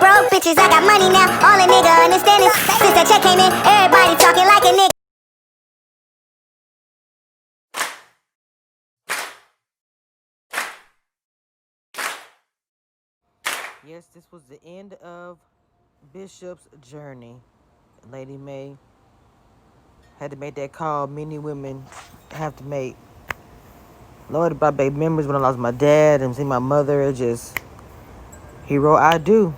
broke bitches, I got money now. All a nigga understand is since that check came in, everybody talking like a nigga. Yes, this was the end of Bishop's journey. Lady Mae had to make that call many women have to make. Lord, about baby memories when I lost my dad and see my mother. It just, he wrote, I do.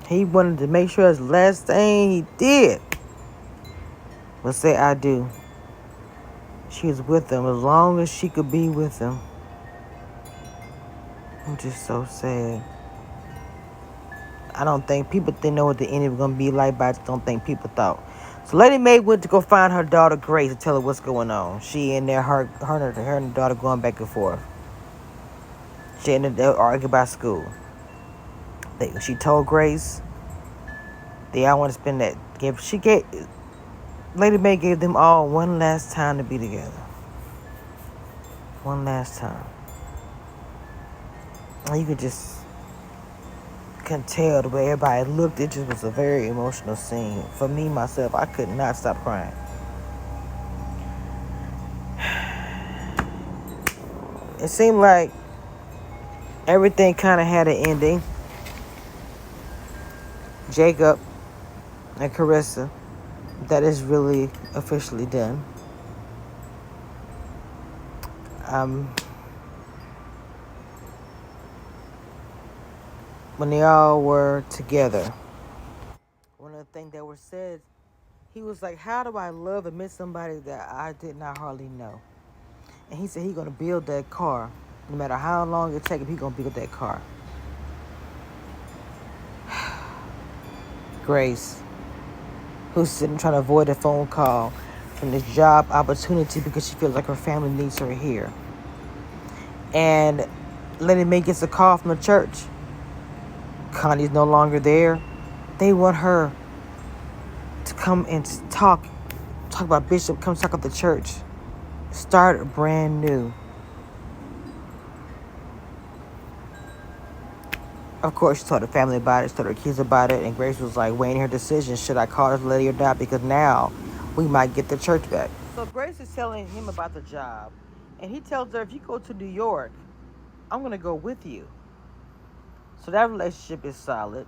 He wanted to make sure his last thing he did was say, I do. She was with him as long as she could be with him. I'm just so sad. I don't think people didn't know what the end was going to be like, but I just don't think people thought. So Lady Mae went to go find her daughter Grace to tell her what's going on. She in there, her and her daughter going back and forth. She ended up arguing about school. She told Grace, I want to spend that. Lady Mae gave them all one last time to be together. One last time. And you could just can tell the way everybody looked. It just was a very emotional scene. For me, myself, I could not stop crying. It seemed like everything kind of had an ending. Jacob and Carissa, that is really officially done. When they all were together, one of the things that were said, he was like, how do I love and miss somebody that I did not hardly know? And he said he's going to build that car. No matter how long it takes him, he's going to build that car. Grace, who's sitting trying to avoid a phone call from this job opportunity because she feels like her family needs her here. And Lady Mae gets a call from the church. Connie's no longer there. They want her to come and talk about Bishop, come talk about the church. Start brand new. Of course, she told her family about it, she told her kids about it, and Grace was like weighing her decision, should I call this lady or not, because now we might get the church back. So Grace is telling him about the job, and he tells her, if you go to New York, I'm going to go with you. So that relationship is solid.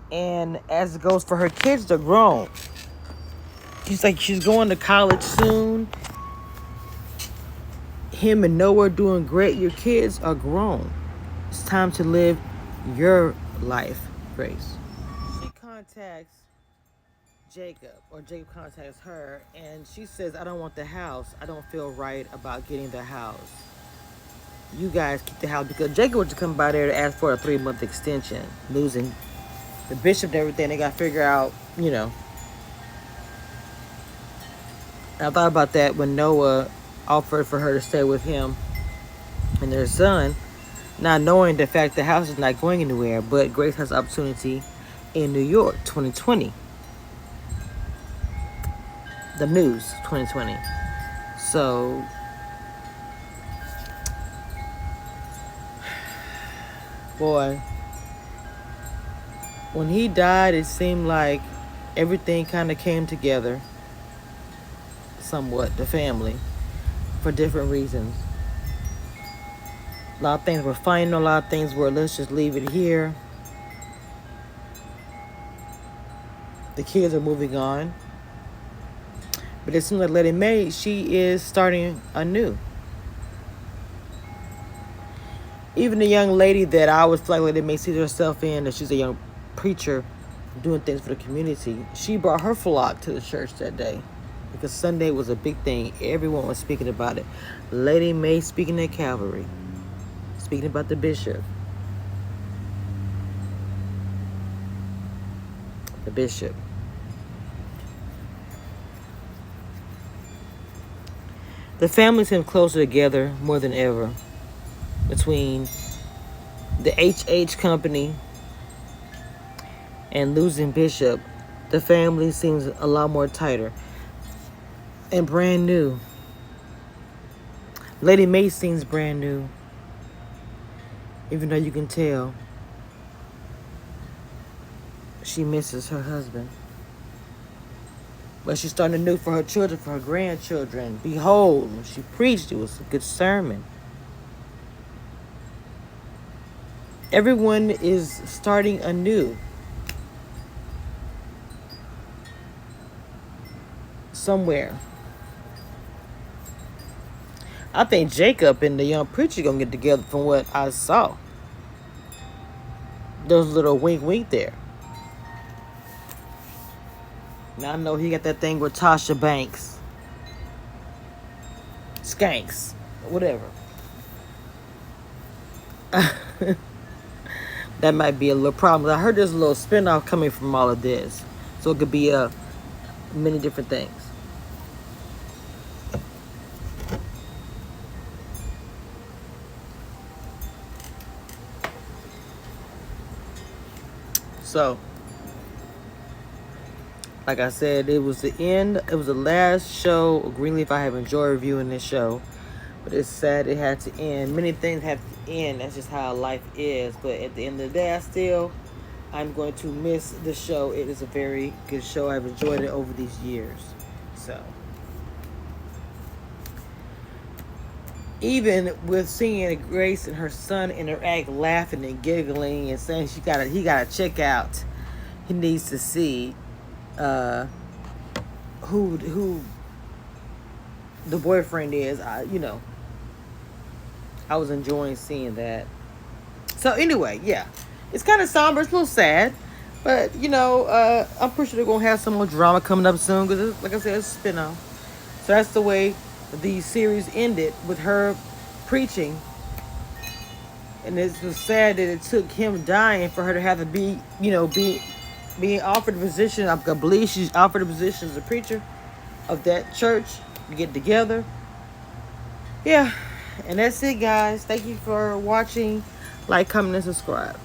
And as it goes for her kids, they're grown. She's like, she's going to college soon. Him and Noah are doing great. Your kids are grown. It's time to live your life, Grace. She contacts Jacob, or Jacob contacts her, and she says, I don't want the house. I don't feel right about getting the house. You guys keep the house, because Jacob was to come by there to ask for a 3-month extension, losing the bishop and everything. They got to figure out, I thought about that when Noah offered for her to stay with him and their son, not knowing the fact the house is not going anywhere, but Grace has opportunity in New York, 2020. The news, 2020. So, boy, when he died, it seemed like everything kind of came together somewhat, the family, for different reasons. A lot of things were final, a lot of things were, let's just leave it here. The kids are moving on. But it seems like Lady Mae, she is starting anew. Even the young lady that I always feel like Lady Mae sees herself in, that she's a young preacher doing things for the community, she brought her flock to the church that day. Because Sunday was a big thing. Everyone was speaking about it. Lady Mae speaking at Calvary. Speaking about the bishop. The bishop. The family seems closer together more than ever. Between the HH company and losing Bishop, the family seems a lot more tighter and brand new. Lady Mae seems brand new, even though you can tell she misses her husband. But she's starting anew for her children, for her grandchildren. Behold, when she preached, it was a good sermon. Everyone is starting anew. Somewhere. I think Jacob and the young preacher gonna get together from what I saw. There's a little wink wink there. Now I know he got that thing with Tasha Banks. Skanks. Whatever. That might be a little problem. I heard there's a little spinoff coming from all of this. So it could be many different things. So, like I said, it was the end. It was the last show of Greenleaf. I have enjoyed reviewing this show. But it's sad it had to end. Many things have to end. That's just how life is. But at the end of the day, I'm going to miss the show. It is a very good show. I've enjoyed it over these years. So, even with seeing Grace and her son interact, laughing and giggling and saying he gotta check out. He needs to see who the boyfriend is. I was enjoying seeing that. So anyway, yeah, it's kind of somber. It's a little sad, but I'm pretty sure they're gonna have some more drama coming up soon because, like I said, it's a spinoff. So that's the way the series ended, with her preaching, and it was sad that it took him dying for her to have to be being offered a position. I believe she's offered a position as a preacher of that church to get together. Yeah. And that's it, guys. Thank you for watching. Like, comment, and subscribe.